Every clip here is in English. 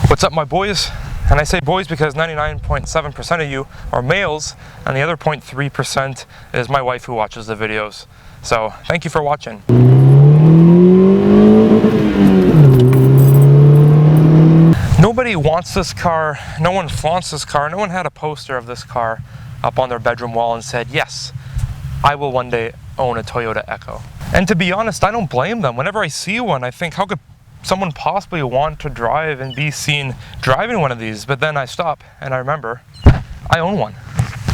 What's up, my boys? And I say boys because 99.7% of you are males, and the other 0.3% is my wife who watches the videos. So thank you for watching. Nobody wants this car, no one flaunts this car, no one had a poster of this car up on their bedroom wall and said, yes, I will one day own a Toyota Echo. And to be honest, I don't blame them. Whenever I see one, I think, how could someone possibly want to drive and be seen driving one of these? But then I stop and I remember I own one.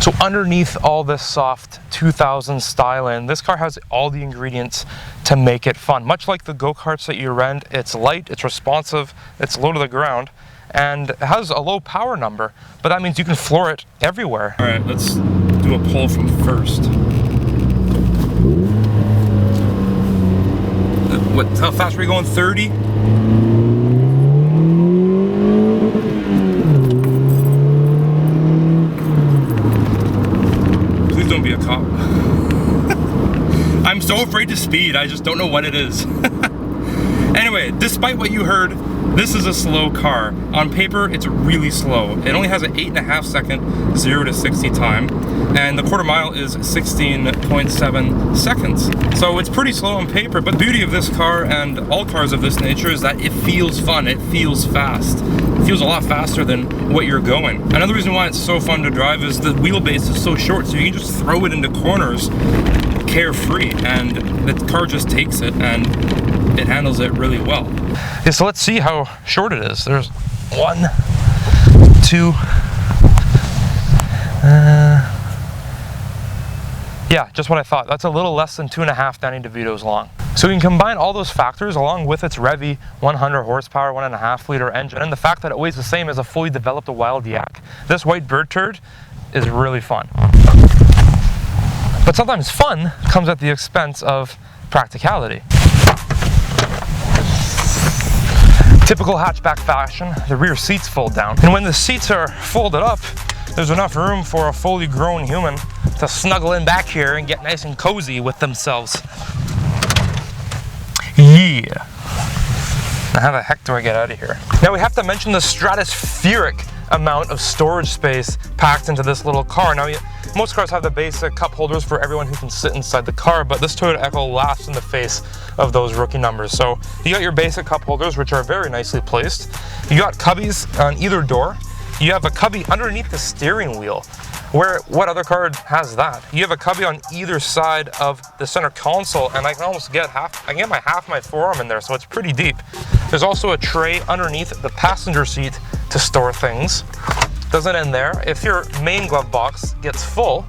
So underneath all this soft 2000s styling, this car has all the ingredients to make it fun. Much like the go-karts that you rent, it's light, it's responsive, it's low to the ground, and it has a low power number, but that means you can floor it everywhere. All right, let's do a pull from first. How fast were you going? 30? Please don't be a cop. I'm so afraid to speed, I just don't know what it is. Anyway, despite what you heard, this is a slow car. On paper, it's really slow. It only has an 8.5 second 0 to 60 time, and the quarter mile is 16.7 seconds. So it's pretty slow on paper, but the beauty of this car and all cars of this nature is that it feels fun, it feels fast. It feels a lot faster than what you're going. Another reason why it's so fun to drive is the wheelbase is so short, so you can just throw it into corners carefree, and the car just takes it and it handles it really well. Yeah, so let's see how short it is. There's 1, 2, yeah, just what I thought. That's a little less than 2.5 Danny DeVitos long. So you can combine all those factors along with its Revvy 100 horsepower, 1.5 liter engine, and the fact that it weighs the same as a fully developed wild yak. This white bird turd is really fun. But sometimes fun comes at the expense of practicality. Typical hatchback fashion, the rear seats fold down. And when the seats are folded up, there's enough room for a fully grown human to snuggle in back here and get nice and cozy with themselves. Yeah. Now how the heck do I get out of here? Now we have to mention the stratospheric amount of storage space packed into this little car. Now, most cars have the basic cup holders for everyone who can sit inside the car, but this Toyota Echo laughs in the face of those rookie numbers. So you got your basic cup holders, which are very nicely placed. You got cubbies on either door. You have a cubby underneath the steering wheel. What other car has that? You have a cubby on either side of the center console, and I can almost get half my forearm in there, so it's pretty deep. There's also a tray underneath the passenger seat to store things. Doesn't end there. If your main glove box gets full,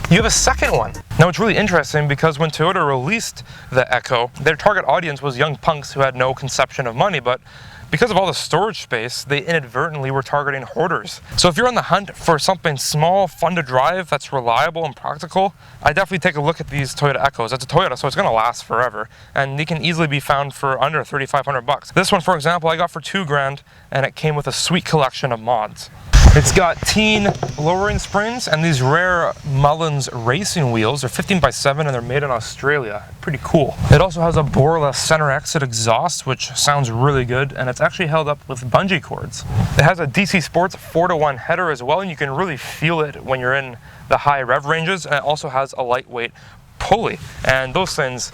you have a second one. Now it's really interesting because when Toyota released the Echo, their target audience was young punks who had no conception of money, but because of all the storage space, they inadvertently were targeting hoarders. So if you're on the hunt for something small, fun to drive, that's reliable and practical, I definitely take a look at these Toyota Echoes. It's a Toyota, so it's gonna last forever, and they can easily be found for under 3,500 bucks. This one, for example, I got for $2,000, and it came with a sweet collection of mods. It's got teen lowering springs and these rare Mullins racing wheels. They're 15x7 and they're made in Australia. Pretty cool. It also has a boreless center exit exhaust, which sounds really good, and it's actually held up with bungee cords. It has a DC Sports 4-to-1 header as well, and you can really feel it when you're in the high rev ranges, and it also has a lightweight pulley, and those things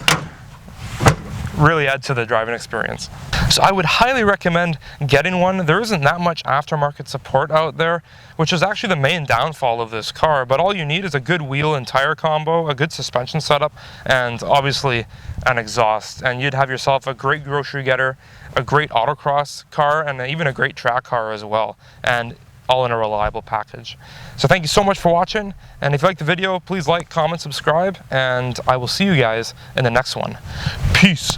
really add to the driving experience. So I would highly recommend getting one. There isn't that much aftermarket support out there, which is actually the main downfall of this car, but all you need is a good wheel and tire combo, a good suspension setup, and obviously an exhaust, and you'd have yourself a great grocery getter, a great autocross car, and even a great track car as well, and all in a reliable package. So thank you so much for watching, and if you liked the video, please like, comment, subscribe, and I will see you guys in the next one. Peace.